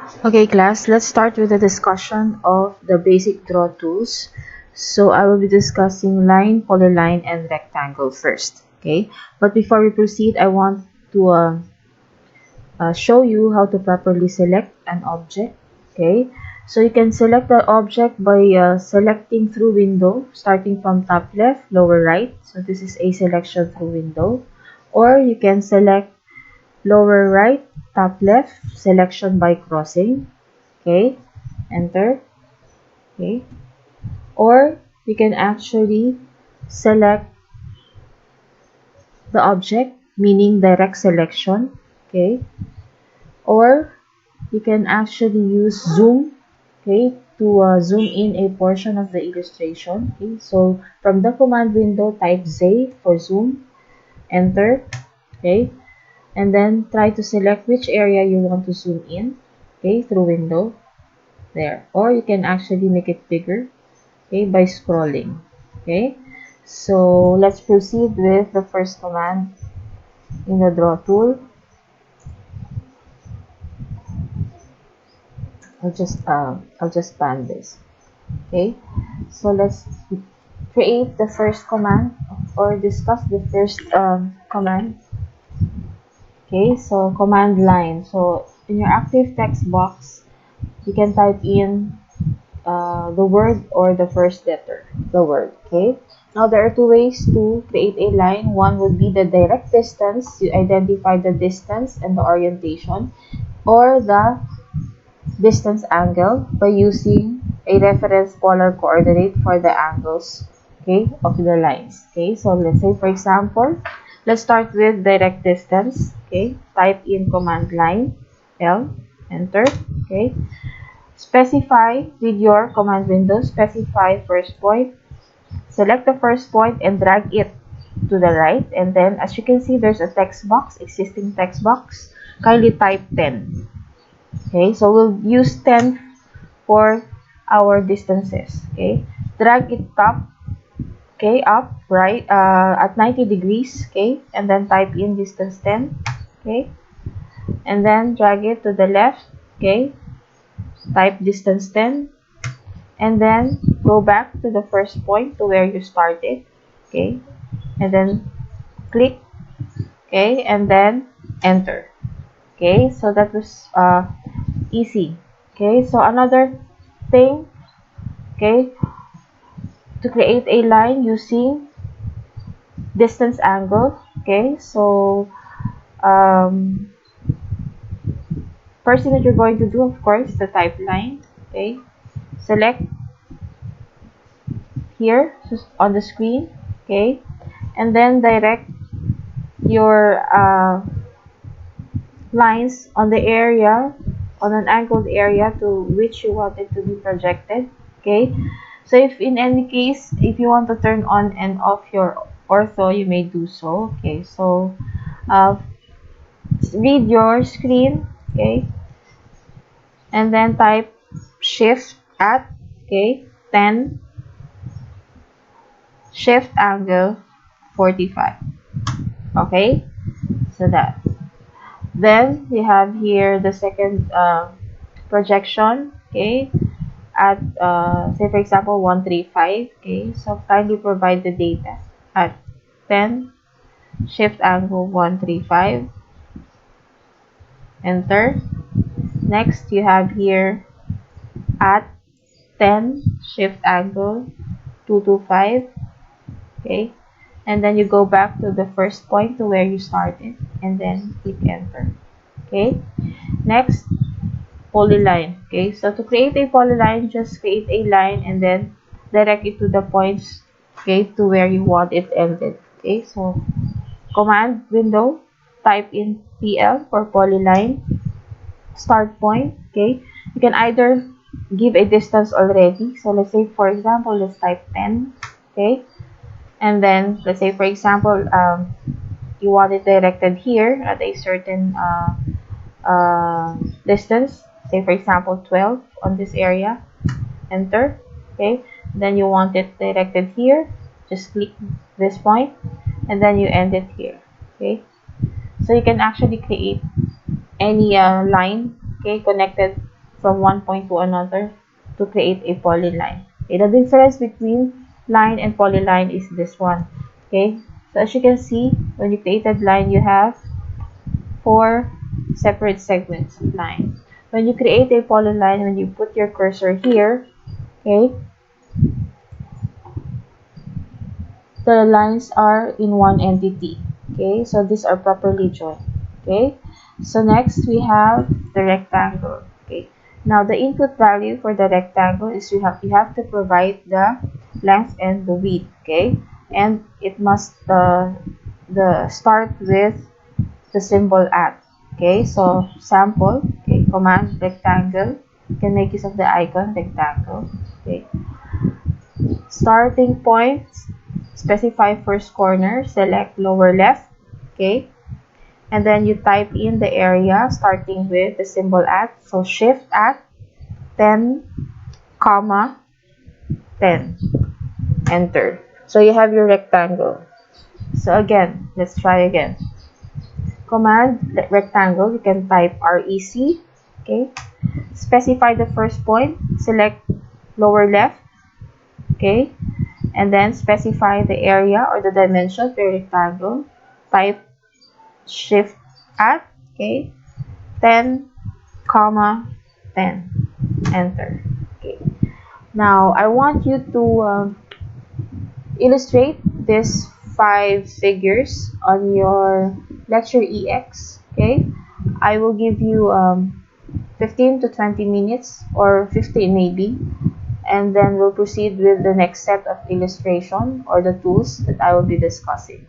Okay, class, let's start with a discussion of the basic draw tools. So I will be discussing line, polyline, and rectangle first. Okay, but before we proceed, I want to show you how to properly select an object. Okay, so you can select the object by selecting through window, starting from top left, lower right. So this is a selection through window. Or you can select lower right, top left, selection by crossing. Okay, enter. Okay, or you can actually select the object, meaning direct selection. Okay, or you can actually use zoom. Okay, to zoom in a portion of the illustration. Okay, so from the command window, type Z for zoom, enter. Okay, and then try to select which area you want to zoom in. Okay, through window there, or you can actually make it bigger, okay, by scrolling. Okay, so let's proceed with the first command in the draw tool. I'll just ban this. Okay, so let's create the first command or discuss the first command. Okay, so command line. So in your active text box, you can type in the word or the first letter, the word. Okay, now there are two ways to create a line. One would be the direct distance. You identify the distance and the orientation, or the distance angle by using a reference polar coordinate for the angles, okay, of the lines. Okay, so let's say for example, let's start with direct distance. Okay, type in command line L, enter. Okay, specify with your command window, specify first point, select the first point and drag it to the right, and then as you can see there's a text box, existing text box. Kindly type 10. Okay, so we'll use 10 for our distances. Okay, drag it up, okay, up right at 90 degrees. Okay, and then type in distance 10. Okay, and then drag it to the left. Okay, type distance 10, and then go back to the first point to where you started. Okay, and then click. Okay, and then enter. Okay, so that was easy. Okay, so another thing, okay, to create a line using distance angle. Okay, so um, first thing that you're going to do, of course, the type line. Okay, select here on the screen. Okay, and then direct your lines on the area, on an angled area to which you want it to be projected. Okay, so if in any case, if you want to turn on and off your ortho, you may do so. Okay, so uh, read your screen. Okay, and then type shift at, okay, 10, shift angle 45. Okay, so that, then we have here the second projection. Okay, at say for example 135. Okay, so kindly provide the data at 10, shift angle 135, enter. Next you have here at 10, shift angle 225. Okay, and then you go back to the first point to where you started and then click enter. Okay, next, polyline. Okay, so to create a polyline, just create a line and then direct it to the points, okay, to where you want it ended. Okay, so command window, type in PL for polyline, start point. Okay, you can either give a distance already. So let's say for example, let's type 10. Okay, and then let's say for example, you want it directed here at a certain distance, say for example 12 on this area, enter. Okay, then you want it directed here, just click this point and then you end it here. Okay, so you can actually create any line, okay, connected from one point to another to create a polyline. Okay, the difference between line and polyline is this one. Okay, so as you can see, when you created line, you have four separate segments of line. When you create a polyline, when you put your cursor here, okay, the lines are in one entity. Okay, so these are properly joined. Okay, so next we have the rectangle. Okay, now the input value for the rectangle is you have to provide the length and the width. Okay, and it must the start with the symbol at. Okay, so sample. Okay, command rectangle. You can make use of the icon rectangle. Okay, starting point, specify first corner, select lower left. Okay, and then you type in the area starting with the symbol at. So shift at 10 comma 10, enter. So you have your rectangle. So again, let's try again. Command rectangle, you can type REC. Okay, specify the first point, select lower left. Okay, and then specify the area or the dimension of your rectangle. Type shift at, okay, 10 comma 10, enter. Okay, now I want you to illustrate these five figures on your lecture EX. Okay, I will give you 15 to 20 minutes or 15 maybe, and then we'll proceed with the next set of illustration or the tools that I will be discussing.